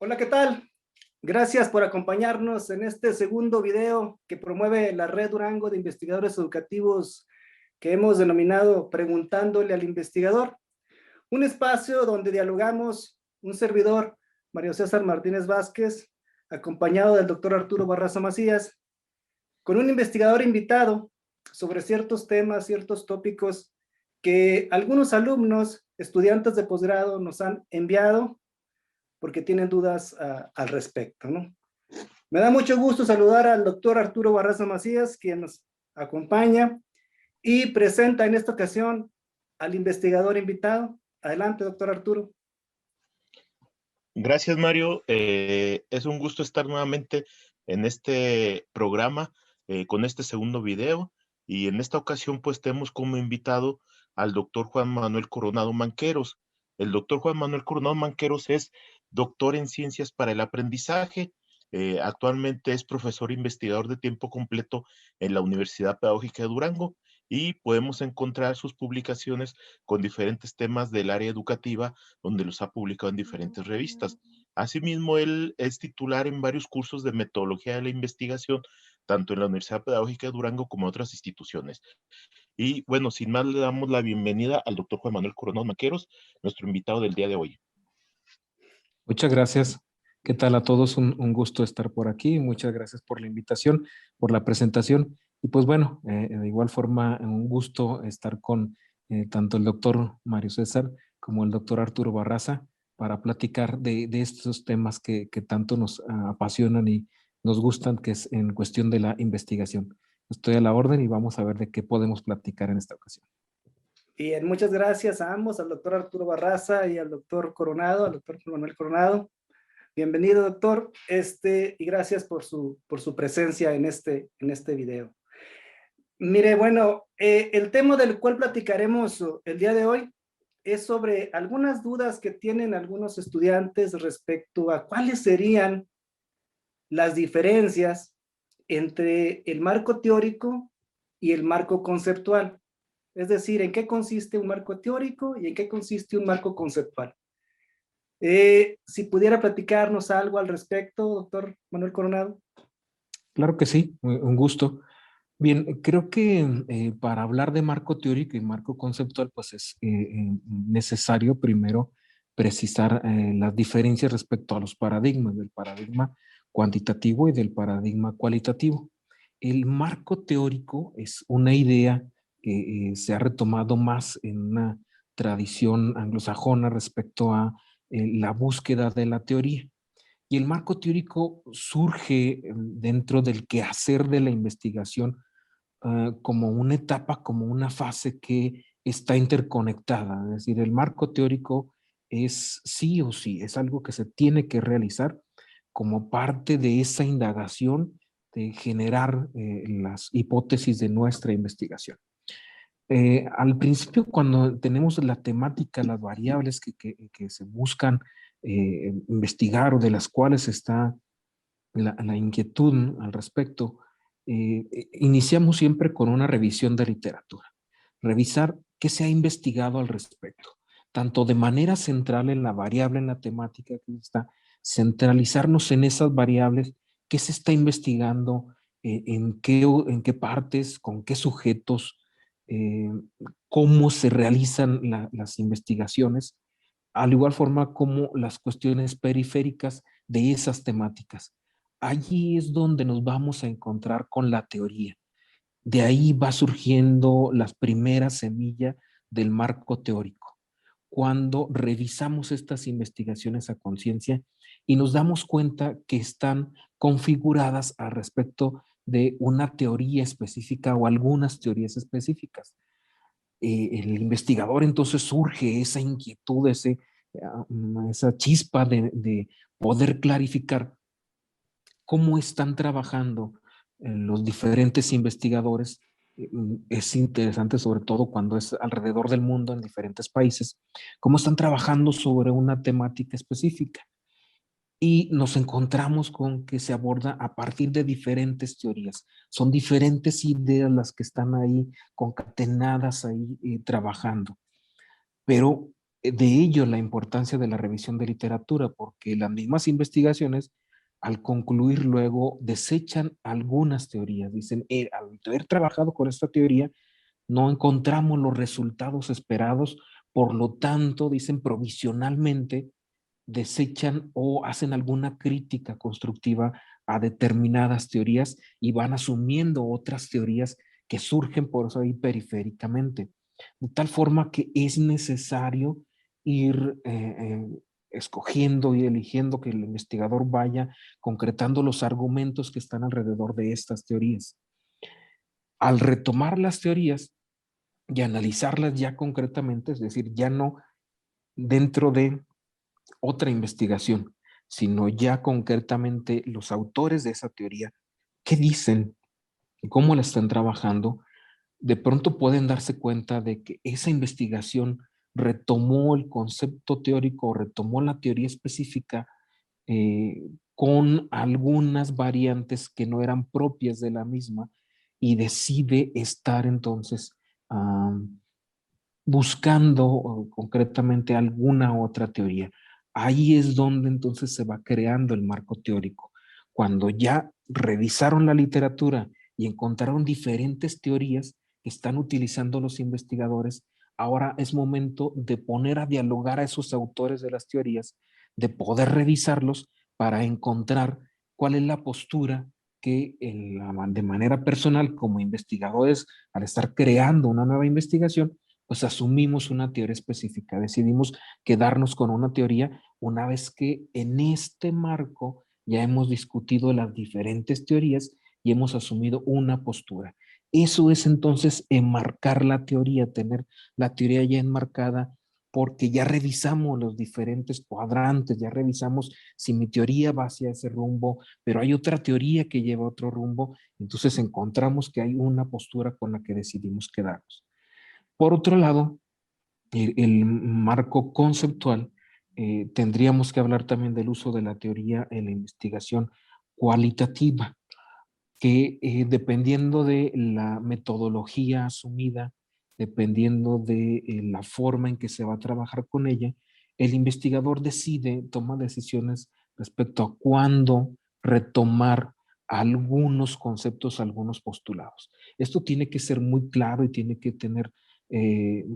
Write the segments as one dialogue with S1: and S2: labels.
S1: Hola, ¿qué tal? Gracias por acompañarnos en este segundo video que promueve la Red Durango de Investigadores Educativos que hemos denominado Preguntándole al Investigador, un espacio donde dialogamos un servidor, Mario César Martínez Vázquez, acompañado del doctor Arturo Barraza Macías, con un investigador invitado sobre ciertos temas, ciertos tópicos que algunos alumnos, estudiantes de posgrado nos han enviado porque tienen dudas al respecto, ¿no? Me da mucho gusto saludar al doctor Arturo Barraza Macías, quien nos acompaña y presenta en esta ocasión al investigador invitado. Adelante, doctor Arturo.
S2: Gracias, Mario. Es un gusto estar nuevamente en este programa con este segundo video, y en esta ocasión pues tenemos como invitado al doctor Juan Manuel Coronado Manqueros. El doctor Juan Manuel Coronado Manqueros es doctor en Ciencias para el Aprendizaje. Actualmente es profesor investigador de tiempo completo en la Universidad Pedagógica de Durango, y podemos encontrar sus publicaciones con diferentes temas del área educativa, donde los ha publicado en diferentes revistas. Asimismo, él es titular en varios cursos de metodología de la investigación, tanto en la Universidad Pedagógica de Durango como en otras instituciones. Y bueno, sin más, le damos la bienvenida al doctor Juan Manuel Coronado Manqueros, nuestro invitado del día de hoy.
S3: Muchas gracias. ¿Qué tal a todos? Un gusto estar por aquí. Muchas gracias por la invitación, por la presentación. Y pues bueno, de igual forma, un gusto estar con tanto el doctor Mario César como el doctor Arturo Barraza para platicar de estos temas que tanto nos apasionan y nos gustan, que es en cuestión de la investigación. Estoy a la orden y vamos a ver de qué podemos platicar en esta ocasión.
S1: Bien, muchas gracias a ambos, al doctor Arturo Barraza y al doctor Coronado, al doctor Manuel Coronado. Bienvenido, doctor, y gracias por su presencia en este video. Mire, bueno, el tema del cual platicaremos el día de hoy es sobre algunas dudas que tienen algunos estudiantes respecto a cuáles serían las diferencias entre el marco teórico y el marco conceptual. Es decir, en qué consiste un marco teórico y en qué consiste un marco conceptual. Si pudiera platicarnos algo al respecto, doctor Manuel Coronado.
S3: Claro que sí, un gusto. Bien, creo que para hablar de marco teórico y marco conceptual, pues es necesario primero precisar las diferencias respecto a los paradigmas, del paradigma cuantitativo y del paradigma cualitativo. El marco teórico es una idea que se ha retomado más en una tradición anglosajona respecto a la búsqueda de la teoría. Y el marco teórico surge dentro del quehacer de la investigación como una etapa, como una fase que está interconectada. Es decir, el marco teórico es sí o sí, es algo que se tiene que realizar como parte de esa indagación de generar las hipótesis de nuestra investigación. Al principio, cuando tenemos la temática, las variables que se buscan investigar o de las cuales está la inquietud al respecto, iniciamos siempre con una revisión de literatura. Revisar qué se ha investigado al respecto, tanto de manera central en la variable, en la temática que está, centralizarnos en esas variables, qué se está investigando, en qué partes, con qué sujetos, eh, cómo se realizan las investigaciones, al igual forma como las cuestiones periféricas de esas temáticas. Allí es donde nos vamos a encontrar con la teoría. De ahí va surgiendo las primeras semillas del marco teórico. Cuando revisamos estas investigaciones a conciencia y nos damos cuenta que están configuradas al respecto de una teoría específica o algunas teorías específicas. El investigador entonces surge esa inquietud, esa chispa de poder clarificar cómo están trabajando los diferentes investigadores. Es interesante sobre todo cuando es alrededor del mundo en diferentes países, cómo están trabajando sobre una temática específica. Y nos encontramos con que se aborda a partir de diferentes teorías. Son diferentes ideas las que están ahí concatenadas ahí trabajando. Pero De ello la importancia de la revisión de literatura, porque las mismas investigaciones, al concluir luego, desechan algunas teorías. Dicen, al haber trabajado con esta teoría, no encontramos los resultados esperados, por lo tanto, dicen provisionalmente, desechan o hacen alguna crítica constructiva a determinadas teorías y van asumiendo otras teorías que surgen por eso ahí periféricamente. De tal forma que es necesario ir escogiendo y eligiendo que el investigador vaya concretando los argumentos que están alrededor de estas teorías. Al retomar las teorías y analizarlas ya concretamente, es decir, ya no dentro de otra investigación, sino ya concretamente los autores de esa teoría, qué dicen, cómo la están trabajando, de pronto pueden darse cuenta de que esa investigación retomó el concepto teórico, retomó la teoría específica con algunas variantes que no eran propias de la misma y decide estar entonces buscando concretamente alguna otra teoría. Ahí es donde entonces se va creando el marco teórico. Cuando ya revisaron la literatura y encontraron diferentes teorías que están utilizando los investigadores, ahora es momento de poner a dialogar a esos autores de las teorías, de poder revisarlos para encontrar cuál es la postura que de manera personal como investigadores, al estar creando una nueva investigación, pues asumimos una teoría específica, decidimos quedarnos con una teoría una vez que en este marco ya hemos discutido las diferentes teorías y hemos asumido una postura. Eso es entonces enmarcar la teoría, tener la teoría ya enmarcada, porque ya revisamos los diferentes cuadrantes, ya revisamos si mi teoría va hacia ese rumbo, pero hay otra teoría que lleva otro rumbo, entonces encontramos que hay una postura con la que decidimos quedarnos. Por otro lado, el marco conceptual, tendríamos que hablar también del uso de la teoría en la investigación cualitativa, que dependiendo de la metodología asumida, dependiendo de la forma en que se va a trabajar con ella, el investigador decide, toma decisiones respecto a cuándo retomar algunos conceptos, algunos postulados. Esto tiene que ser muy claro y tiene que tener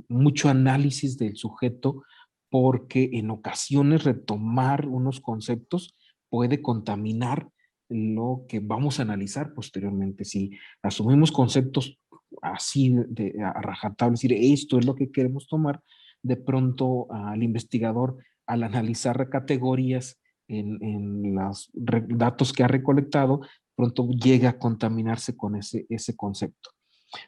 S3: mucho análisis del sujeto, porque en ocasiones retomar unos conceptos puede contaminar lo que vamos a analizar posteriormente. Si asumimos conceptos así a rajatabla, es decir, esto es lo que queremos tomar, de pronto al investigador, al analizar categorías en los datos que ha recolectado, pronto llega a contaminarse con ese concepto.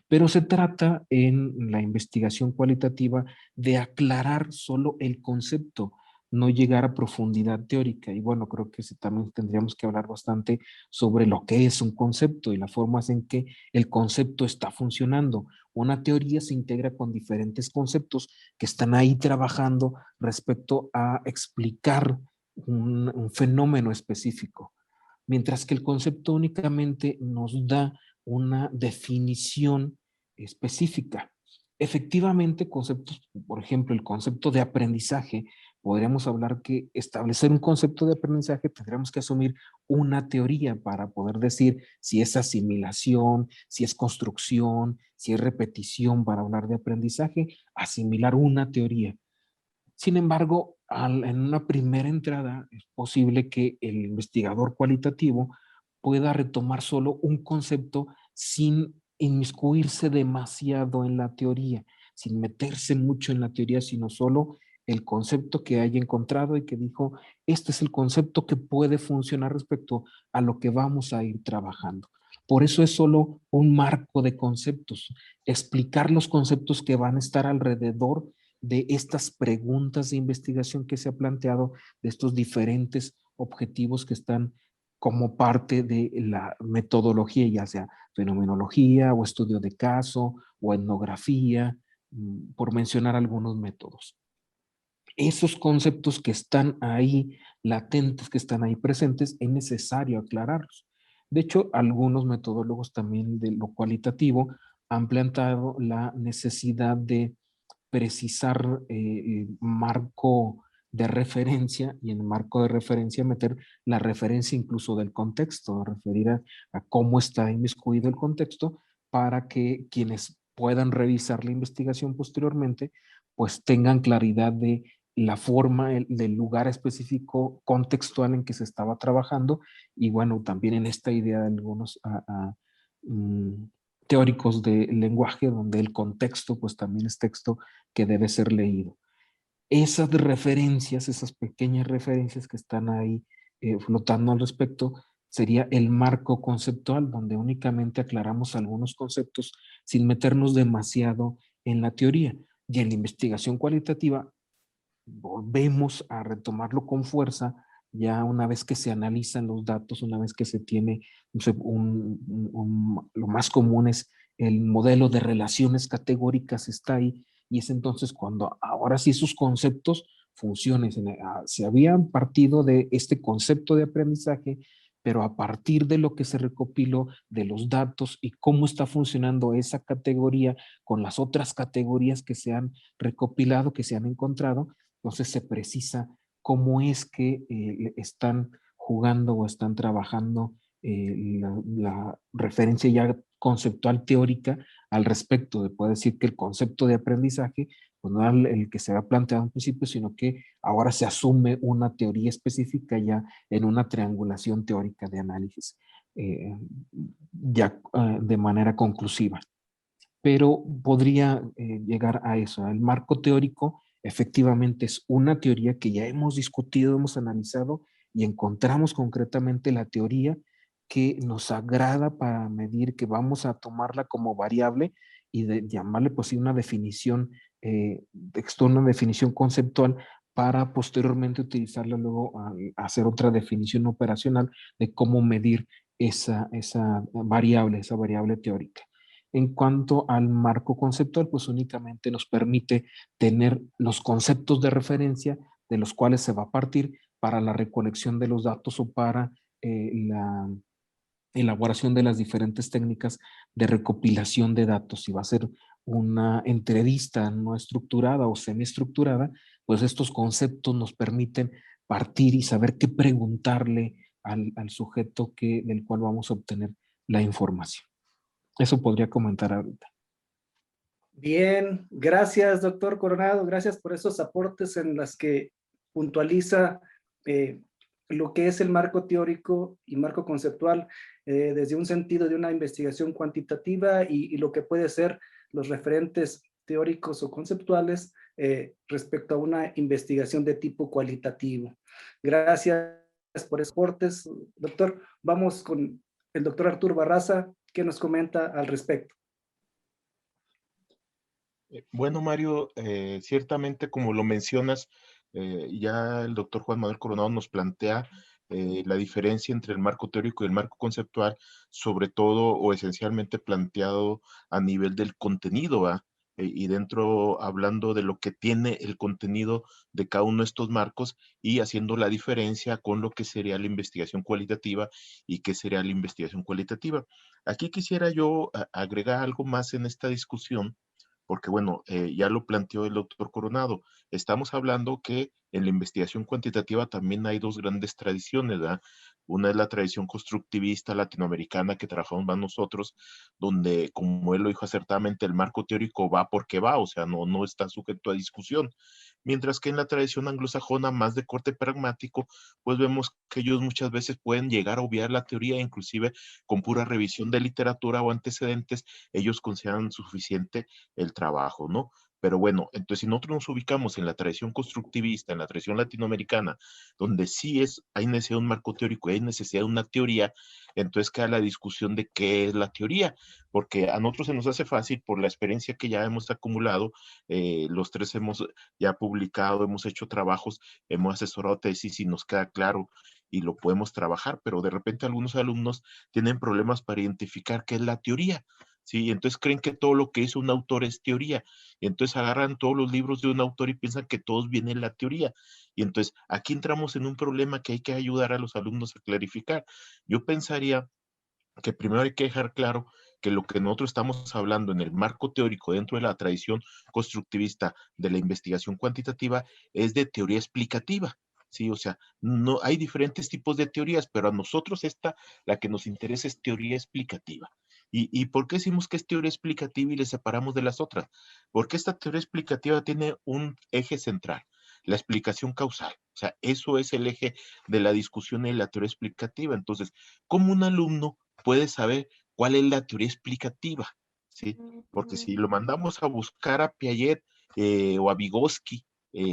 S3: Pero se trata en la investigación cualitativa de aclarar solo el concepto, no llegar a profundidad teórica. Y bueno, creo que también tendríamos que hablar bastante sobre lo que es un concepto y las formas en que el concepto está funcionando. Una teoría se integra con diferentes conceptos que están ahí trabajando respecto a explicar un fenómeno específico, mientras que el concepto únicamente nos da una definición específica. Efectivamente, conceptos, por ejemplo, el concepto de aprendizaje, podríamos hablar que establecer un concepto de aprendizaje tendríamos que asumir una teoría para poder decir si es asimilación, si es construcción, si es repetición. Para hablar de aprendizaje, asimilar una teoría. Sin embargo, en una primera entrada es posible que el investigador cualitativo pueda retomar solo un concepto sin inmiscuirse demasiado en la teoría, sin meterse mucho en la teoría, sino solo el concepto que haya encontrado y que dijo, este es el concepto que puede funcionar respecto a lo que vamos a ir trabajando. Por eso es solo un marco de conceptos, explicar los conceptos que van a estar alrededor de estas preguntas de investigación que se ha planteado, de estos diferentes objetivos que están como parte de la metodología, ya sea fenomenología o estudio de caso o etnografía, por mencionar algunos métodos. Esos conceptos que están ahí latentes, que están ahí presentes, es necesario aclararlos. De hecho, algunos metodólogos también de lo cualitativo han planteado la necesidad de precisar marco de referencia, y en marco de referencia meter la referencia incluso del contexto, referir a cómo está inmiscuido el contexto, para que quienes puedan revisar la investigación posteriormente, pues tengan claridad de la forma, del lugar específico contextual en que se estaba trabajando, y bueno, también en esta idea de algunos teóricos del lenguaje, donde el contexto pues también es texto que debe ser leído. Esas referencias, esas pequeñas referencias que están ahí flotando al respecto, sería el marco conceptual, donde únicamente aclaramos algunos conceptos sin meternos demasiado en la teoría. Y en la investigación cualitativa volvemos a retomarlo con fuerza, ya una vez que se analizan los datos, una vez que se tiene lo más común es el modelo de relaciones categóricas está ahí, y es entonces cuando ahora sí sus conceptos funcionen. Se habían partido de este concepto de aprendizaje, pero a partir de lo que se recopiló de los datos y cómo está funcionando esa categoría con las otras categorías que se han recopilado, que se han encontrado, entonces se precisa cómo es que están jugando o están trabajando la referencia ya conceptual teórica al respecto. De poder decir que el concepto de aprendizaje pues no era el que se había planteado al principio, sino que ahora se asume una teoría específica ya en una triangulación teórica de análisis, ya de manera conclusiva. Pero podría llegar a eso. El marco teórico efectivamente es una teoría que ya hemos discutido, hemos analizado y encontramos concretamente la teoría que nos agrada para medir, que vamos a tomarla como variable y de llamarle pues una definición una definición conceptual, para posteriormente utilizarla luego a hacer otra definición operacional de cómo medir esa variable teórica. En cuanto al marco conceptual, pues únicamente nos permite tener los conceptos de referencia de los cuales se va a partir para la recolección de los datos o para la elaboración de las diferentes técnicas de recopilación de datos. Si va a ser una entrevista no estructurada o semiestructurada, pues estos conceptos nos permiten partir y saber qué preguntarle al sujeto del cual vamos a obtener la información. Eso podría comentar ahorita.
S1: Bien, gracias, doctor Coronado. Gracias por esos aportes en las que puntualiza lo que es el marco teórico y marco conceptual desde un sentido de una investigación cuantitativa y lo que puede ser los referentes teóricos o conceptuales respecto a una investigación de tipo cualitativo. Gracias por esos aportes, doctor. Vamos con el doctor Arturo Barraza, que nos comenta al respecto.
S2: Bueno, Mario, ciertamente como lo mencionas, ya el doctor Juan Manuel Coronado nos plantea la diferencia entre el marco teórico y el marco conceptual, sobre todo o esencialmente planteado a nivel del contenido, ¿va? Y dentro hablando de lo que tiene el contenido de cada uno de estos marcos y haciendo la diferencia con lo que sería la investigación cualitativa y qué sería la investigación cualitativa. Aquí quisiera yo agregar algo más en esta discusión, porque bueno, ya lo planteó el doctor Coronado. Estamos hablando que en la investigación cuantitativa también hay dos grandes tradiciones, ¿verdad? Una es la tradición constructivista latinoamericana que trabajamos más nosotros, donde, como él lo dijo acertadamente, el marco teórico va porque va, o sea, no está sujeto a discusión. Mientras que en la tradición anglosajona, más de corte pragmático, pues vemos que ellos muchas veces pueden llegar a obviar la teoría, inclusive con pura revisión de literatura o antecedentes, ellos consideran suficiente el trabajo, ¿no? Pero bueno, entonces si nosotros nos ubicamos en la tradición constructivista, en la tradición latinoamericana, donde sí hay necesidad de un marco teórico y hay necesidad de una teoría, entonces queda la discusión de qué es la teoría, porque a nosotros se nos hace fácil por la experiencia que ya hemos acumulado, los tres hemos ya publicado, hemos hecho trabajos, hemos asesorado tesis y nos queda claro y lo podemos trabajar, pero de repente algunos alumnos tienen problemas para identificar qué es la teoría. Sí, entonces creen que todo lo que hizo un autor es teoría, y entonces agarran todos los libros de un autor y piensan que todos vienen en la teoría, y entonces aquí entramos en un problema que hay que ayudar a los alumnos a clarificar. Yo pensaría que primero hay que dejar claro que lo que nosotros estamos hablando en el marco teórico dentro de la tradición constructivista de la investigación cuantitativa es de teoría explicativa. Sí, o sea, no hay diferentes tipos de teorías, pero a nosotros la que nos interesa es teoría explicativa. ¿Y por qué decimos que es teoría explicativa y le separamos de las otras? Porque esta teoría explicativa tiene un eje central, la explicación causal. O sea, eso es el eje de la discusión en la teoría explicativa. Entonces, ¿cómo un alumno puede saber cuál es la teoría explicativa? ¿Sí? Porque si lo mandamos a buscar a Piaget o a Vygotsky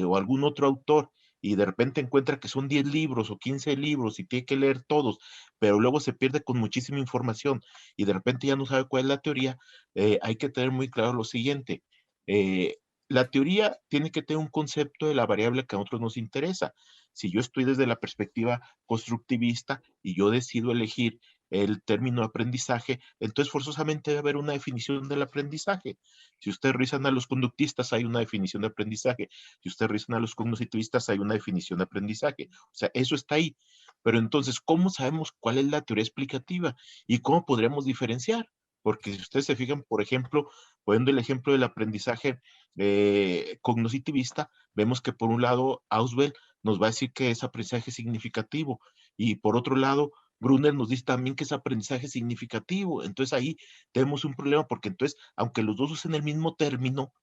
S2: o algún otro autor, y de repente encuentra que son 10 libros o 15 libros y tiene que leer todos, pero luego se pierde con muchísima información y de repente ya no sabe cuál es la teoría, hay que tener muy claro lo siguiente. La teoría tiene que tener un concepto de la variable que a nosotros nos interesa. Si yo estoy desde la perspectiva constructivista y yo decido elegir el término aprendizaje, entonces forzosamente debe haber una definición del aprendizaje. Si ustedes revisan a los conductistas, hay una definición de aprendizaje. Si ustedes revisan a los cognitivistas, hay una definición de aprendizaje. O sea, eso está ahí. Pero entonces, ¿cómo sabemos cuál es la teoría explicativa y cómo podríamos diferenciar? Porque si ustedes se fijan, por ejemplo, poniendo el ejemplo del aprendizaje cognitivista, vemos que por un lado Ausubel nos va a decir que es aprendizaje significativo y por otro lado Brunner nos dice también que es aprendizaje significativo. Entonces ahí tenemos un problema porque entonces, aunque los dos usen el mismo término,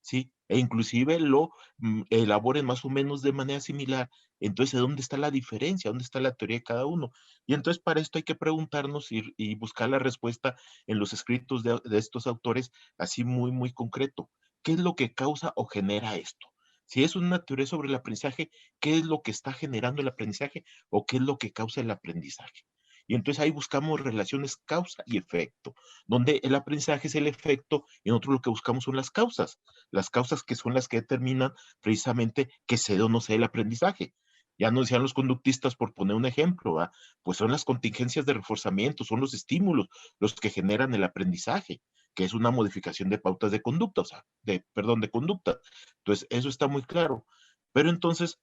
S2: ¿sí? E inclusive lo elaboren más o menos de manera similar. Entonces, ¿dónde está la diferencia? ¿Dónde está la teoría de cada uno? Y entonces para esto hay que preguntarnos y buscar la respuesta en los escritos de estos autores así muy, muy concreto. ¿Qué es lo que causa o genera esto? Si es una teoría sobre el aprendizaje, ¿qué es lo que está generando el aprendizaje o qué es lo que causa el aprendizaje? Y entonces ahí buscamos relaciones causa y efecto, donde el aprendizaje es el efecto y nosotros lo que buscamos son las causas que son las que determinan precisamente que se dé o no se dé el aprendizaje. Ya nos decían los conductistas, por poner un ejemplo, ¿va? Pues son las contingencias de reforzamiento, son los estímulos los que generan el aprendizaje, que es una modificación de pautas de conducta, o sea, perdón, de conducta. Entonces, eso está muy claro. Pero entonces,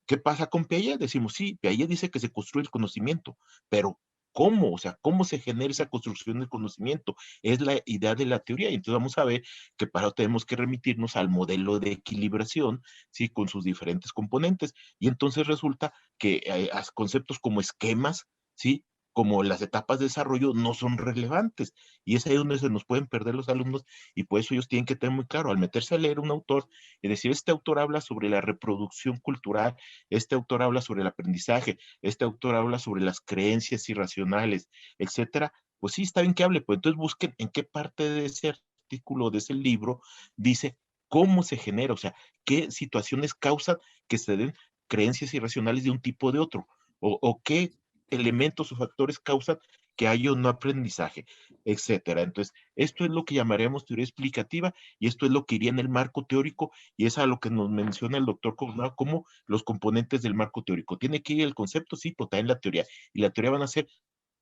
S2: ¿qué pasa con Piaget? Decimos, sí, Piaget dice que se construye el conocimiento, pero ¿cómo? O sea, ¿cómo se genera esa construcción del conocimiento? Es la idea de la teoría. Y entonces vamos a ver que para eso tenemos que remitirnos al modelo de equilibración, ¿sí? Con sus diferentes componentes. Y entonces resulta que conceptos como esquemas, ¿sí? Como las etapas de desarrollo no son relevantes. Y es ahí donde se nos pueden perder los alumnos y por eso ellos tienen que tener muy claro, al meterse a leer un autor y decir, este autor habla sobre la reproducción cultural, este autor habla sobre el aprendizaje, este autor habla sobre las creencias irracionales, etcétera, pues sí, está bien que hable, pues entonces busquen en qué parte de ese artículo, de ese libro, dice cómo se genera, o sea, qué situaciones causan que se den creencias irracionales de un tipo o de otro, o qué elementos o factores causan que haya un aprendizaje, etcétera. Entonces, esto es lo que llamaremos teoría explicativa y esto es lo que iría en el marco teórico y es a lo que nos menciona el doctor Cognado como los componentes del marco teórico. Tiene que ir el concepto, sí, pero también la teoría. Y la teoría van a ser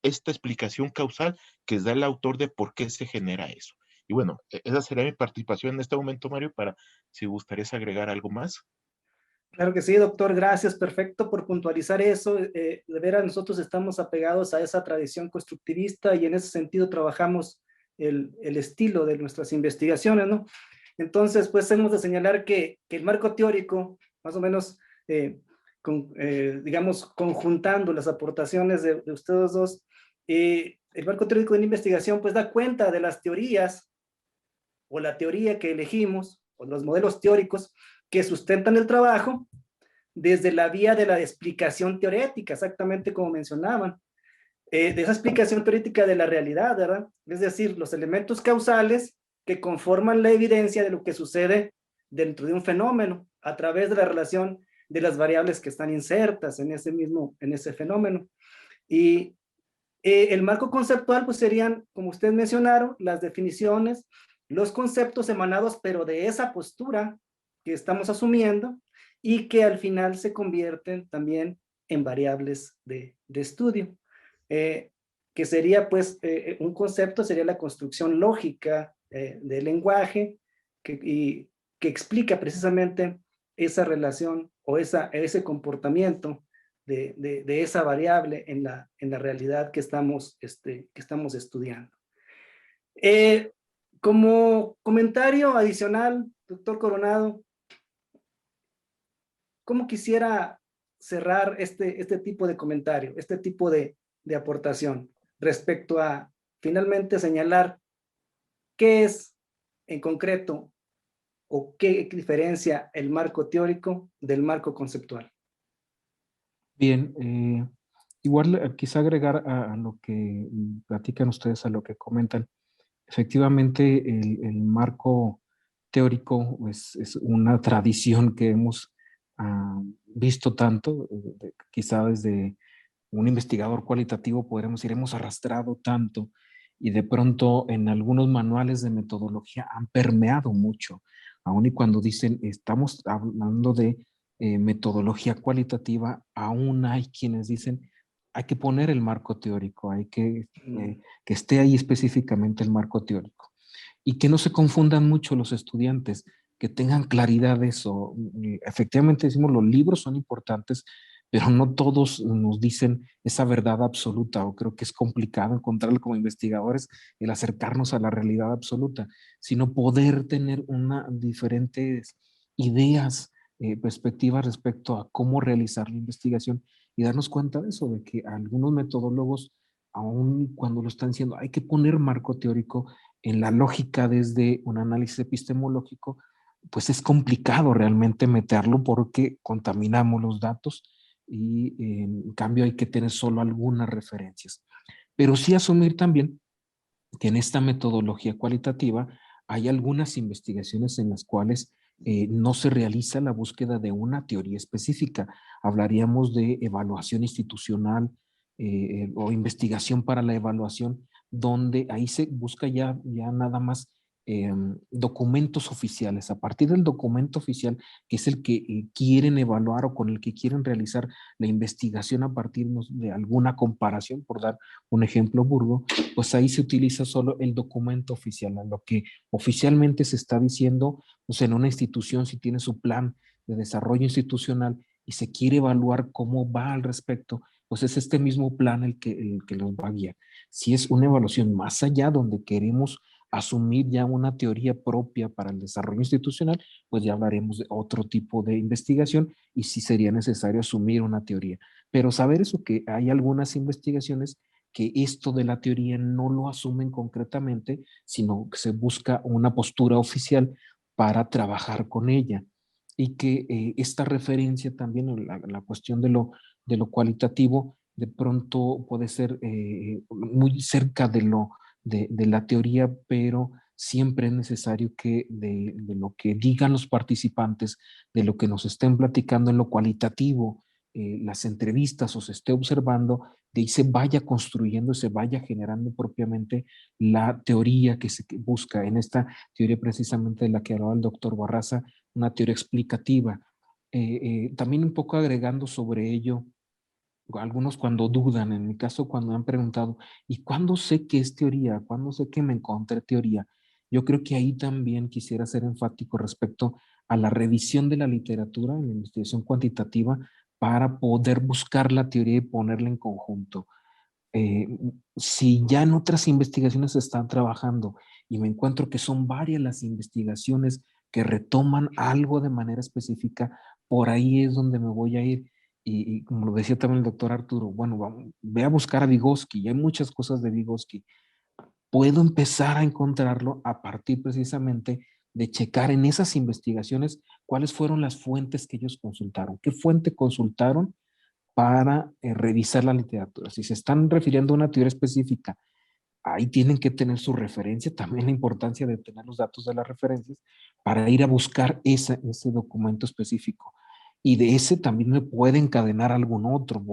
S2: esta explicación causal que da el autor de por qué se genera eso. Y bueno, esa sería mi participación en este momento, Mario, para si gustarías agregar algo más.
S1: Claro que sí, doctor, gracias, perfecto por puntualizar eso. De veras, nosotros estamos apegados a esa tradición constructivista y en ese sentido trabajamos el estilo de nuestras investigaciones, ¿no? Entonces, pues hemos de señalar que el marco teórico, más o menos, digamos, conjuntando las aportaciones de ustedes dos, el marco teórico de la investigación, pues da cuenta de las teorías o la teoría que elegimos, o los modelos teóricos que sustentan el trabajo desde la vía de la explicación teorética, exactamente como mencionaban, de esa explicación teorética de la realidad, ¿verdad? Es decir, los elementos causales que conforman la evidencia de lo que sucede dentro de un fenómeno a través de la relación de las variables que están insertas en ese fenómeno. Y el marco conceptual, pues serían, como ustedes mencionaron, las definiciones, los conceptos emanados, pero de esa postura que estamos asumiendo y que al final se convierten también en variables de estudio. Que sería, pues, un concepto sería la construcción lógica del lenguaje y que explica precisamente esa relación o ese comportamiento de esa variable en la realidad que estamos estudiando. Como comentario adicional, doctor Coronado, ¿cómo quisiera cerrar este tipo de comentario, este tipo de aportación respecto a finalmente señalar qué es en concreto o qué diferencia el marco teórico del marco conceptual?
S3: Bien, igual quizá agregar a lo que platican ustedes, a lo que comentan. Efectivamente, el marco teórico es una tradición que hemos visto tanto, quizá desde un investigador cualitativo podremos decir, hemos arrastrado tanto y de pronto en algunos manuales de metodología han permeado mucho, aun y cuando dicen estamos hablando de metodología cualitativa, aún hay quienes dicen hay que poner el marco teórico, hay que esté ahí específicamente el marco teórico y que no se confundan mucho los estudiantes, que tengan claridad de eso. Efectivamente decimos los libros son importantes, pero no todos nos dicen esa verdad absoluta, o creo que es complicado encontrarlo como investigadores, el acercarnos a la realidad absoluta, sino poder tener diferentes ideas, perspectivas respecto a cómo realizar la investigación y darnos cuenta de eso, de que algunos metodólogos, aun cuando lo están diciendo, hay que poner marco teórico en la lógica desde un análisis epistemológico, pues es complicado realmente meterlo porque contaminamos los datos y en cambio hay que tener solo algunas referencias. Pero sí asumir también que en esta metodología cualitativa hay algunas investigaciones en las cuales no se realiza la búsqueda de una teoría específica. Hablaríamos de evaluación institucional o investigación para la evaluación, donde ahí se busca ya nada más documentos oficiales. A partir del documento oficial, que es el que quieren evaluar o con el que quieren realizar la investigación a partir de alguna comparación, por dar un ejemplo burdo, pues ahí se utiliza solo el documento oficial, a lo que oficialmente se está diciendo, pues en una institución si tiene su plan de desarrollo institucional y se quiere evaluar cómo va al respecto, pues es este mismo plan el que los va a guiar. Si es una evaluación más allá donde queremos asumir ya una teoría propia para el desarrollo institucional, pues ya hablaremos de otro tipo de investigación y si sería necesario asumir una teoría. Pero saber eso, que hay algunas investigaciones que esto de la teoría no lo asumen concretamente, sino que se busca una postura oficial para trabajar con ella. Y que esta referencia también, la cuestión de lo cualitativo, de pronto puede ser muy cerca de la teoría, pero siempre es necesario que de lo que digan los participantes, de lo que nos estén platicando en lo cualitativo, las entrevistas o se esté observando, de ahí se vaya construyendo, se vaya generando propiamente la teoría que se busca. En esta teoría precisamente de la que hablaba el doctor Barraza, una teoría explicativa. También un poco agregando sobre ello, algunos cuando dudan, en mi caso cuando me han preguntado, ¿y cuándo sé que es teoría? ¿Cuándo sé que me encontré teoría? Yo creo que ahí también quisiera ser enfático respecto a la revisión de la literatura en la investigación cuantitativa para poder buscar la teoría y ponerla en conjunto. Eh, si ya en otras investigaciones se están trabajando y me encuentro que son varias las investigaciones que retoman algo de manera específica, por ahí es donde me voy a ir. Y como lo decía también el doctor Arturo, bueno, ve a buscar a Vygotsky, y hay muchas cosas de Vygotsky. Puedo empezar a encontrarlo a partir precisamente de checar en esas investigaciones cuáles fueron las fuentes que ellos consultaron, qué fuente consultaron para revisar la literatura. Si se están refiriendo a una teoría específica, ahí tienen que tener su referencia, también la importancia de tener los datos de las referencias para ir a buscar ese documento específico. Y de ese también me puede encadenar algún otro,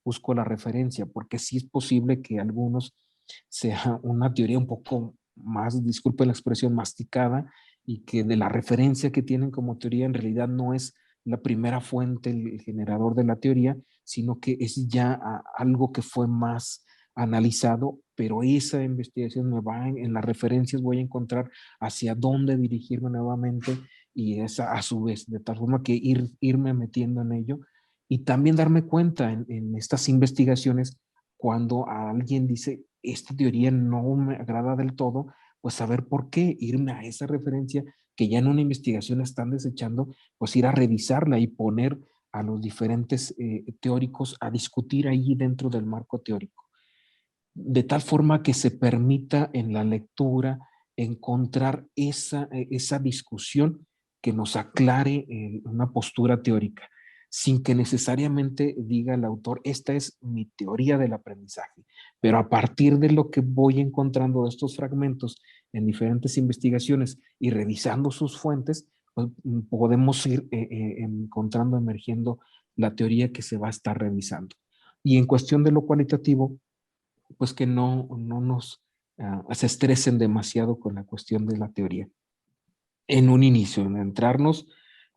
S3: busco la referencia, porque sí es posible que algunos sea una teoría un poco más, disculpe la expresión, masticada, y que de la referencia que tienen como teoría en realidad no es la primera fuente, el generador de la teoría, sino que es ya algo que fue más analizado, pero esa investigación me va en las referencias, voy a encontrar hacia dónde dirigirme nuevamente y esa a su vez, de tal forma que irme metiendo en ello y también darme cuenta en estas investigaciones cuando alguien dice, esta teoría no me agrada del todo, pues saber por qué, irme a esa referencia que ya en una investigación están desechando, pues ir a revisarla y poner a los diferentes teóricos a discutir ahí dentro del marco teórico, de tal forma que se permita en la lectura encontrar esa discusión que nos aclare una postura teórica, sin que necesariamente diga el autor, esta es mi teoría del aprendizaje, pero a partir de lo que voy encontrando de estos fragmentos en diferentes investigaciones y revisando sus fuentes, pues, podemos ir encontrando, emergiendo la teoría que se va a estar revisando. Y en cuestión de lo cualitativo, pues que no nos se estresen demasiado con la cuestión de la teoría. En un inicio, en entrarnos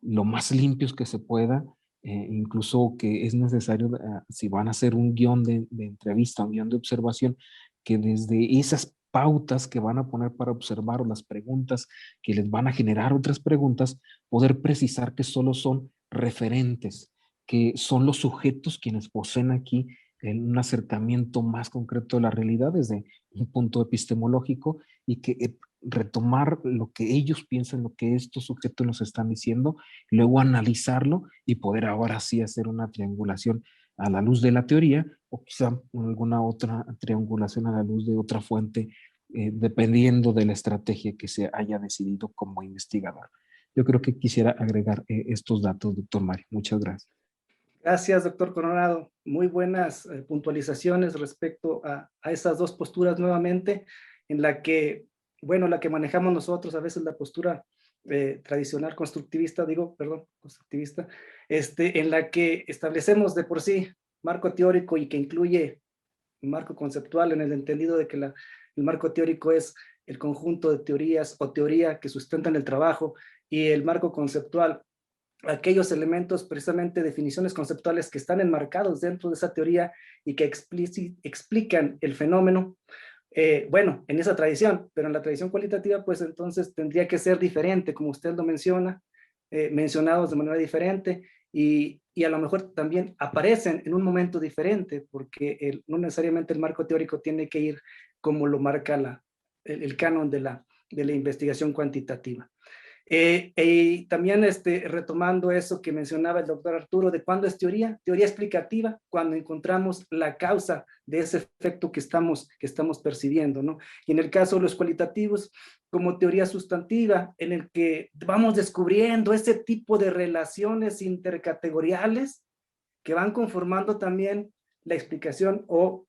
S3: lo más limpios que se pueda, incluso que es necesario, si van a hacer un guión de entrevista, un guión de observación, que desde esas pautas que van a poner para observar o las preguntas que les van a generar otras preguntas, poder precisar que solo son referentes, que son los sujetos quienes poseen aquí un acercamiento más concreto de la realidad desde un punto epistemológico y que retomar lo que ellos piensan, lo que estos sujetos nos están diciendo, luego analizarlo y poder ahora sí hacer una triangulación a la luz de la teoría o quizá alguna otra triangulación a la luz de otra fuente, dependiendo de la estrategia que se haya decidido como investigador. Yo creo que quisiera agregar estos datos, doctor Mario. Muchas gracias.
S1: Gracias, doctor Coronado. Muy buenas puntualizaciones respecto a esas dos posturas nuevamente, en la que, bueno, la que manejamos nosotros, a veces la postura tradicional constructivista, constructivista, en la que establecemos de por sí marco teórico y que incluye marco conceptual en el entendido de que el marco teórico es el conjunto de teorías o teoría que sustentan el trabajo, y el marco conceptual aquellos elementos, precisamente definiciones conceptuales que están enmarcados dentro de esa teoría y que explican el fenómeno. Bueno, en esa tradición, pero en la tradición cualitativa, pues entonces tendría que ser diferente, como usted lo menciona, mencionados de manera diferente, y a lo mejor también aparecen en un momento diferente, porque no necesariamente el marco teórico tiene que ir como lo marca el canon de la investigación cuantitativa. Y también retomando eso que mencionaba el doctor Arturo, de cuándo es teoría explicativa, cuando encontramos la causa de ese efecto que estamos percibiendo, ¿no? Y en el caso de los cualitativos, como teoría sustantiva, en el que vamos descubriendo ese tipo de relaciones intercategoriales que van conformando también la explicación o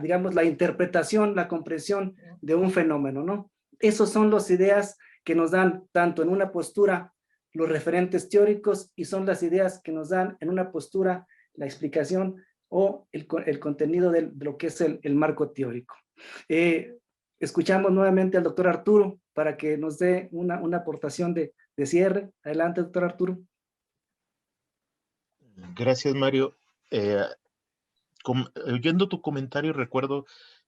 S1: digamos, la interpretación, la comprensión de un fenómeno, ¿no? Esos son las ideas que nos dan tanto en una postura los referentes teóricos, y son las ideas que nos dan en una postura la explicación o el contenido de lo que es el marco teórico. Escuchamos nuevamente al doctor Arturo para que nos dé una aportación de cierre. Adelante, doctor Arturo.
S2: Gracias, Mario. Oyendo tu comentario, recuerdo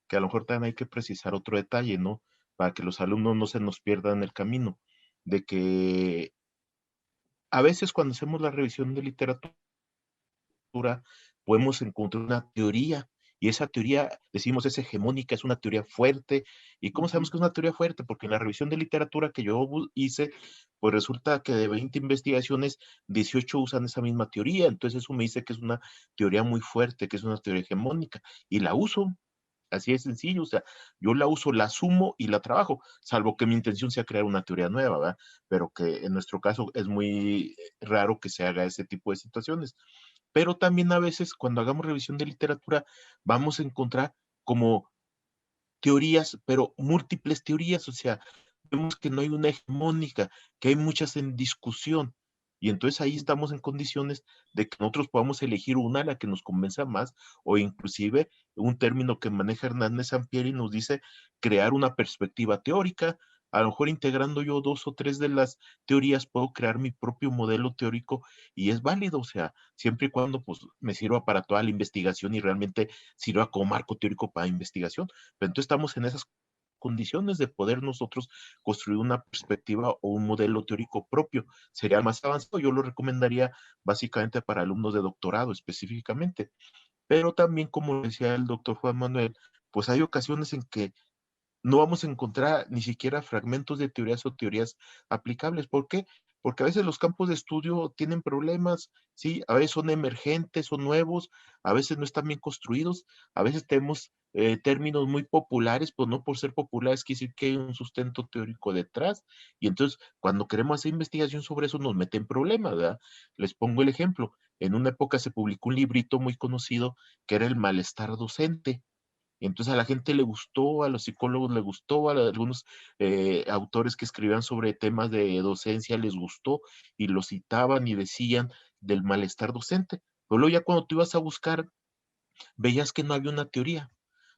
S2: que a lo mejor también hay que precisar otro detalle, ¿no? Para que los alumnos no se nos pierdan en el camino, de que a veces cuando hacemos la revisión de literatura podemos encontrar una teoría, y esa teoría, decimos, es hegemónica, es una teoría fuerte. ¿Y cómo sabemos que es una teoría fuerte? Porque en la revisión de literatura que yo hice, pues resulta que de 20 investigaciones, 18 usan esa misma teoría. Entonces eso me dice que es una teoría muy fuerte, que es una teoría hegemónica, y la uso. Así es sencillo, o sea, yo la uso, la asumo y la trabajo, salvo que mi intención sea crear una teoría nueva, ¿verdad? Pero que en nuestro caso es muy raro que se haga ese tipo de situaciones. Pero también a veces cuando hagamos revisión de literatura vamos a encontrar como teorías, pero múltiples teorías, o sea, vemos que no hay una hegemónica, que hay muchas en discusión. Y entonces ahí estamos en condiciones de que nosotros podamos elegir una, la que nos convenza más, o inclusive un término que maneja Hernández Sampieri nos dice crear una perspectiva teórica. A lo mejor integrando yo 2 o 3 de las teorías puedo crear mi propio modelo teórico, y es válido, o sea, siempre y cuando pues me sirva para toda la investigación y realmente sirva como marco teórico para investigación. Pero entonces estamos en esas condiciones de poder nosotros construir una perspectiva o un modelo teórico propio. Sería más avanzado, yo lo recomendaría básicamente para alumnos de doctorado específicamente. Pero también, como decía el doctor Juan Manuel, pues hay ocasiones en que no vamos a encontrar ni siquiera fragmentos de teorías o teorías aplicables. ¿Por qué? Porque a veces los campos de estudio tienen problemas, ¿sí? A veces son emergentes, son nuevos, a veces no están bien construidos, a veces tenemos términos muy populares, pues no por ser populares quiere decir que hay un sustento teórico detrás, y entonces cuando queremos hacer investigación sobre eso nos meten problemas, ¿verdad? Les pongo el ejemplo. En una época se publicó un librito muy conocido que era El malestar docente. Y entonces a la gente le gustó, a los psicólogos le gustó, a algunos autores que escribían sobre temas de docencia les gustó y lo citaban y decían del malestar docente. Pero luego ya cuando tú ibas a buscar, veías que no había una teoría.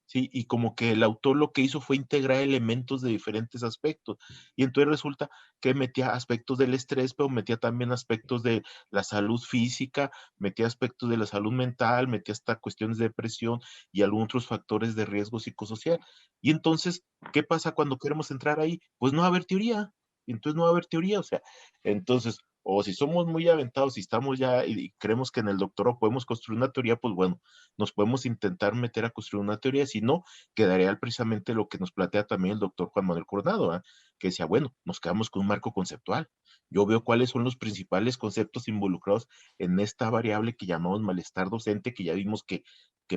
S2: Sí, y como que el autor lo que hizo fue integrar elementos de diferentes aspectos. Y entonces resulta que metía aspectos del estrés, pero metía también aspectos de la salud física, metía aspectos de la salud mental, metía hasta cuestiones de depresión y algunos otros factores de riesgo psicosocial. Y entonces, ¿qué pasa cuando queremos entrar ahí? Pues no va a haber teoría. Y entonces no va a haber teoría, o sea, entonces, o si somos muy aventados y estamos ya y creemos que en el doctorado podemos construir una teoría, pues bueno, nos podemos intentar meter a construir una teoría, si no, quedaría precisamente lo que nos plantea también el doctor Juan Manuel Coronado, ¿eh? Que decía, bueno, nos quedamos con un marco conceptual. Yo veo cuáles son los principales conceptos involucrados en esta variable que llamamos malestar docente, que ya vimos que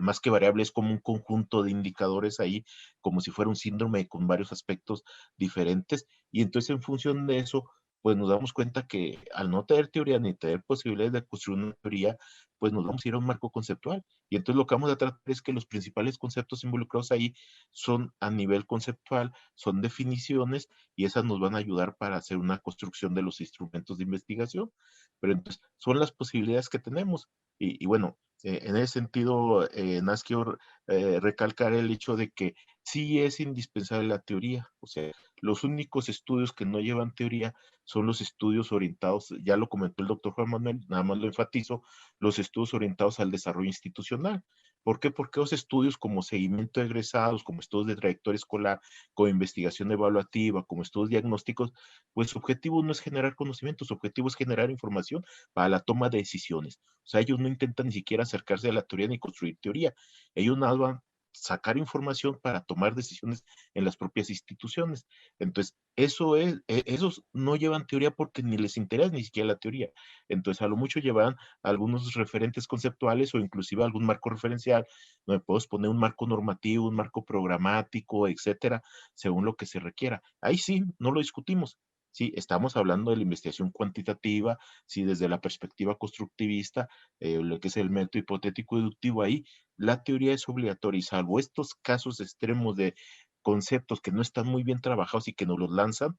S2: más que variable es como un conjunto de indicadores ahí, como si fuera un síndrome con varios aspectos diferentes, y entonces en función de eso, pues nos damos cuenta que al no tener teoría ni tener posibilidades de construir una teoría, pues nos vamos a ir a un marco conceptual. Y entonces lo que vamos a tratar es que los principales conceptos involucrados ahí son a nivel conceptual, son definiciones, y esas nos van a ayudar para hacer una construcción de los instrumentos de investigación. Pero entonces son las posibilidades que tenemos. Y bueno, en ese sentido, más quiero recalcar el hecho de que sí es indispensable la teoría. O sea, los únicos estudios que no llevan teoría son los estudios orientados, ya lo comentó el doctor Juan Manuel, nada más lo enfatizo, los estudios orientados al desarrollo institucional. ¿Por qué? Porque los estudios como seguimiento de egresados, como estudios de trayectoria escolar, como investigación evaluativa, como estudios diagnósticos, pues su objetivo no es generar conocimiento, su objetivo es generar información para la toma de decisiones. O sea, ellos no intentan ni siquiera acercarse a la teoría ni construir teoría. Ellos nada van a sacar información para tomar decisiones en las propias instituciones. Entonces, esos no llevan teoría porque ni les interesa ni siquiera la teoría. Entonces, a lo mucho llevan algunos referentes conceptuales o inclusive algún marco referencial, donde podemos poner un marco normativo, un marco programático, etcétera, según lo que se requiera. Ahí sí, no lo discutimos. Sí, estamos hablando de la investigación cuantitativa, sí, desde la perspectiva constructivista, lo que es el método hipotético deductivo, ahí la teoría es obligatoria, y salvo estos casos extremos de conceptos que no están muy bien trabajados y que nos los lanzan.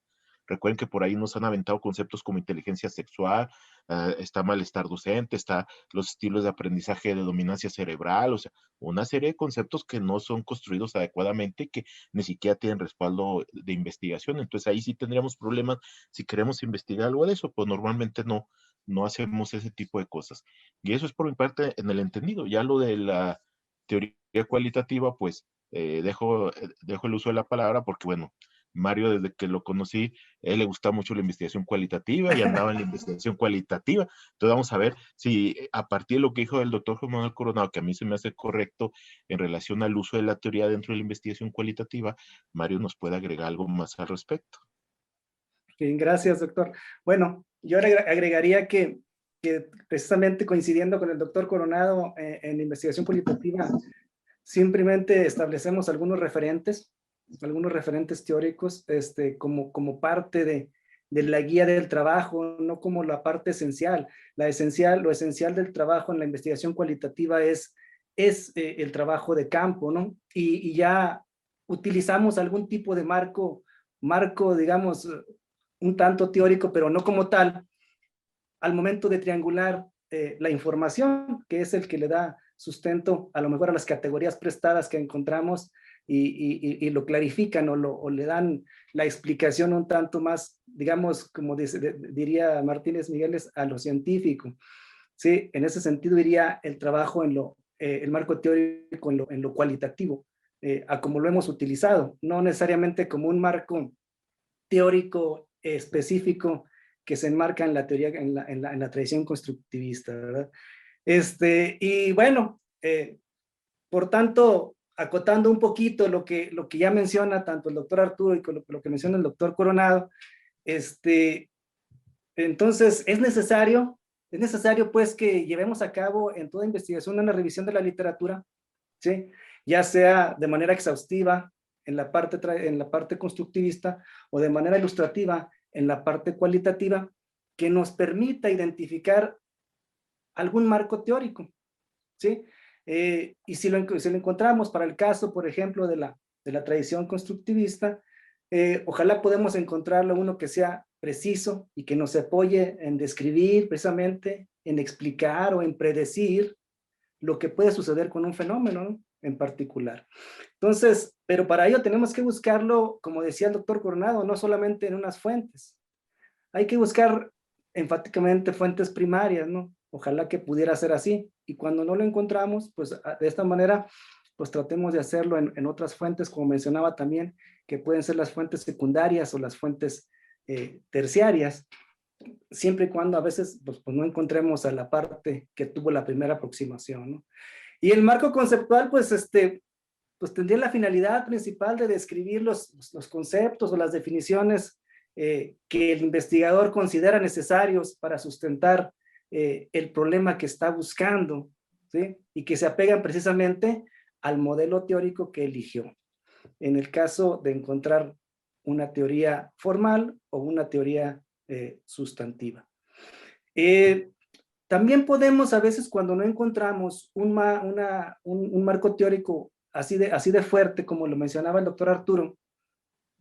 S2: Recuerden que por ahí nos han aventado conceptos como inteligencia sexual, está malestar docente, está los estilos de aprendizaje de dominancia cerebral, o sea, una serie de conceptos que no son construidos adecuadamente y que ni siquiera tienen respaldo de investigación. Entonces ahí sí tendríamos problemas si queremos investigar algo de eso, pues normalmente no hacemos ese tipo de cosas. Y eso es por mi parte en el entendido. Ya lo de la teoría cualitativa, pues dejo el uso de la palabra porque, bueno, Mario, desde que lo conocí, a él le gusta mucho la investigación cualitativa y andaba en la investigación cualitativa. Entonces vamos a ver si a partir de lo que dijo el doctor Juan Manuel Coronado, que a mí se me hace correcto en relación al uso de la teoría dentro de la investigación cualitativa, Mario nos puede agregar algo más al respecto.
S1: Bien, gracias, doctor. Bueno, yo agregaría que precisamente coincidiendo con el doctor Coronado en la investigación cualitativa, simplemente establecemos algunos referentes teóricos como parte de la guía del trabajo, no como la parte esencial. Lo esencial del trabajo en la investigación cualitativa es el trabajo de campo, ¿no? Y ya utilizamos algún tipo de marco, digamos, un tanto teórico, pero no como tal, al momento de triangular la información, que es el que le da sustento a lo mejor a las categorías prestadas que encontramos y lo clarifican o le dan la explicación un tanto más, digamos, como diría Martínez Migueles, a lo científico. Sí, en ese sentido diría el trabajo el marco teórico en lo cualitativo, a como lo hemos utilizado, no necesariamente como un marco teórico específico que se enmarca en la teoría, en la tradición constructivista, ¿verdad? Y bueno, por tanto, acotando un poquito lo que ya menciona tanto el doctor Arturo y con lo que menciona el doctor Coronado, entonces es necesario pues que llevemos a cabo en toda investigación una revisión de la literatura, ¿sí? Ya sea de manera exhaustiva en la parte constructivista o de manera ilustrativa en la parte cualitativa, que nos permita identificar algún marco teórico, ¿sí? Y si lo encontramos para el caso, por ejemplo, de la tradición constructivista, ojalá podemos encontrarlo uno que sea preciso y que nos apoye en describir precisamente, en explicar o en predecir lo que puede suceder con un fenómeno, ¿no?, en particular. Entonces, pero para ello tenemos que buscarlo, como decía el doctor Coronado, no solamente en unas fuentes. Hay que buscar enfáticamente fuentes primarias, ¿no? Ojalá que pudiera ser así. Y cuando no lo encontramos, pues de esta manera, pues tratemos de hacerlo en otras fuentes, como mencionaba también, que pueden ser las fuentes secundarias o las fuentes terciarias, siempre y cuando a veces pues no encontremos a la parte que tuvo la primera aproximación, ¿no? Y el marco conceptual, pues pues tendría la finalidad principal de describir los conceptos o las definiciones que el investigador considera necesarios para sustentar el problema que está buscando, ¿sí? Y que se apegan precisamente al modelo teórico que eligió. En el caso de encontrar una teoría formal o una teoría sustantiva. También podemos a veces, cuando no encontramos un marco teórico así de fuerte, como lo mencionaba el doctor Arturo,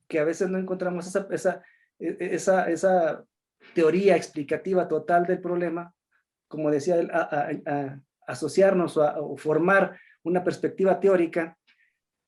S1: que a veces no encontramos esa teoría explicativa total del problema, como decía él, asociarnos o formar una perspectiva teórica,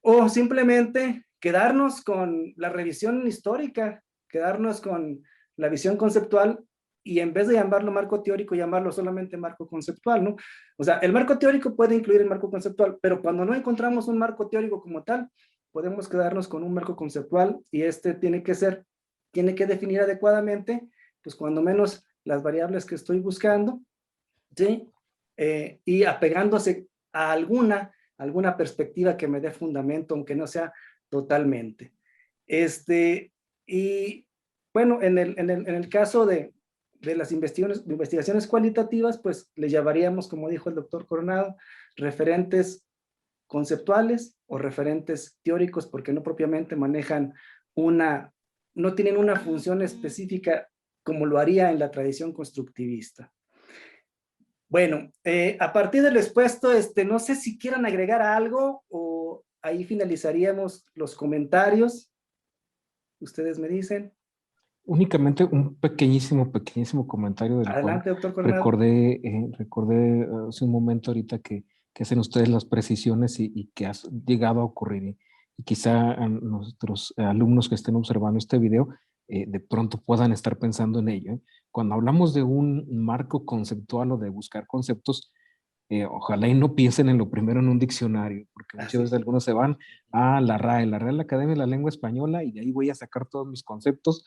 S1: o simplemente quedarnos con la revisión histórica, quedarnos con la visión conceptual, y en vez de llamarlo marco teórico, llamarlo solamente marco conceptual, ¿no? O sea, el marco teórico puede incluir el marco conceptual, pero cuando no encontramos un marco teórico como tal, podemos quedarnos con un marco conceptual, y tiene que definir adecuadamente, pues cuando menos las variables que estoy buscando, ¿sí? Y apegándose a alguna perspectiva que me dé fundamento, aunque no sea totalmente. Y bueno, en el caso de las investigaciones cualitativas, pues le llamaríamos, como dijo el doctor Coronado, referentes conceptuales o referentes teóricos, porque no propiamente manejan no tienen una función específica como lo haría en la tradición constructivista. Bueno, a partir del expuesto, no sé si quieran agregar algo o ahí finalizaríamos los comentarios. Ustedes me dicen.
S3: Únicamente un pequeñísimo comentario del
S1: Adelante, doctor
S3: cual
S1: Coronado.
S3: recordé hace un momento ahorita que hacen ustedes las precisiones y que ha llegado a ocurrir. Y quizá a nuestros alumnos que estén observando este video de pronto puedan estar pensando en ello. Cuando hablamos de un marco conceptual o de buscar conceptos, ojalá y no piensen en lo primero en un diccionario, porque muchas veces algunos se van a la RAE, la Real Academia de la Lengua Española, y de ahí voy a sacar todos mis conceptos.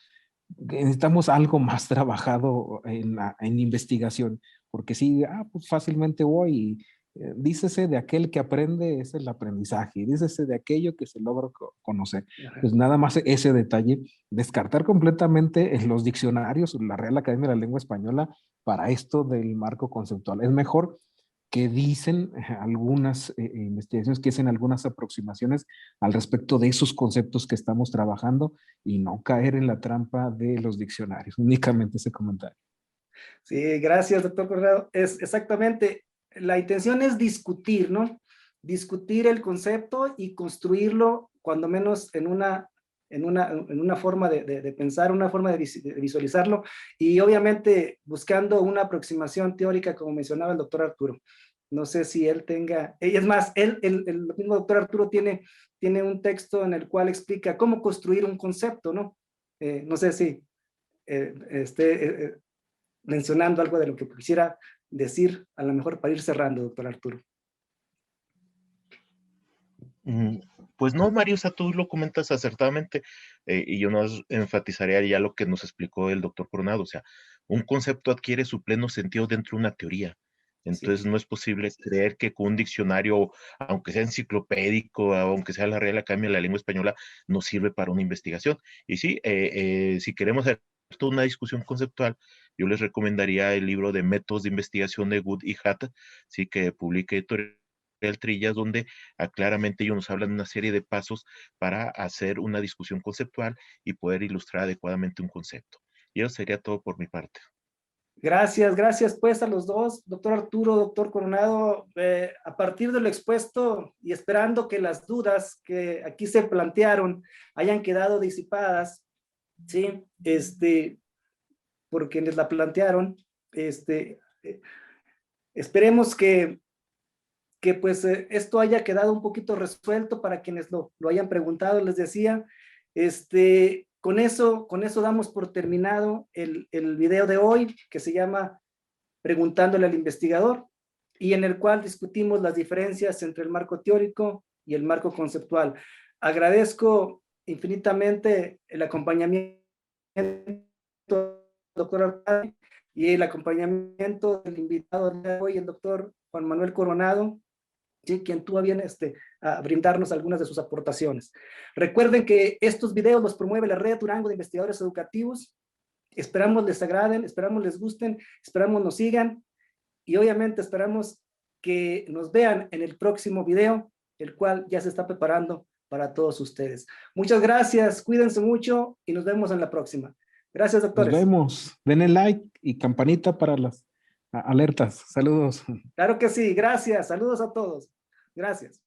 S3: Necesitamos algo más trabajado en investigación, porque si pues fácilmente voy y dícese de aquel que aprende es el aprendizaje, dícese de aquello que se logra conocer. Pues nada más ese detalle, descartar completamente en los diccionarios, la Real Academia de la Lengua Española, para esto del marco conceptual. Es mejor que dicen algunas investigaciones, que hacen algunas aproximaciones al respecto de esos conceptos que estamos trabajando, y no caer en la trampa de los diccionarios. Únicamente ese comentario.
S1: Sí, gracias, doctor Corrado. Es exactamente, la intención es discutir, ¿no? Discutir el concepto y construirlo, cuando menos en una forma de pensar, una forma de visualizarlo, y obviamente buscando una aproximación teórica, como mencionaba el doctor Arturo. No sé si él tenga, es más, el mismo doctor Arturo tiene un texto en el cual explica cómo construir un concepto, ¿no? No sé si mencionando algo de lo que quisiera decir, a lo mejor para ir cerrando, doctor Arturo.
S2: Pues no, Mario, o sea, tú lo comentas acertadamente, y yo nos enfatizaría ya lo que nos explicó el doctor Coronado. O sea, un concepto adquiere su pleno sentido dentro de una teoría. Entonces no es posible creer que con un diccionario, aunque sea enciclopédico, aunque sea la Real Academia de la Lengua Española, nos sirve para una investigación. Y sí, si queremos hacer toda una discusión conceptual, yo les recomendaría el libro de Métodos de Investigación de Wood y Hatt, sí, que publica Editorial Trillas, donde claramente ellos nos hablan de una serie de pasos para hacer una discusión conceptual y poder ilustrar adecuadamente un concepto. Y eso sería todo por mi parte.
S1: Gracias pues a los dos, doctor Arturo, doctor Coronado. A partir de lo expuesto y esperando que las dudas que aquí se plantearon hayan quedado disipadas, ¿sí? Por quienes la plantearon, esperemos que pues esto haya quedado un poquito resuelto para quienes lo hayan preguntado. Les decía, con eso damos por terminado el video de hoy, que se llama Preguntándole al investigador, y en el cual discutimos las diferencias entre el marco teórico y el marco conceptual. Agradezco infinitamente el acompañamiento del doctor Arturo y el acompañamiento del invitado de hoy, el doctor Juan Manuel Coronado, ¿sí? Quien tuvo bien a brindarnos algunas de sus aportaciones. Recuerden que estos videos los promueve la Red Durango de Investigadores Educativos. Esperamos les agraden, esperamos les gusten, esperamos nos sigan y obviamente esperamos que nos vean en el próximo video, el cual ya se está preparando para todos ustedes. Muchas gracias, cuídense mucho y nos vemos en la próxima. Gracias, doctores.
S3: Nos vemos. Denle like y campanita para las alertas. Saludos.
S1: Claro que sí, gracias. Saludos a todos. Gracias.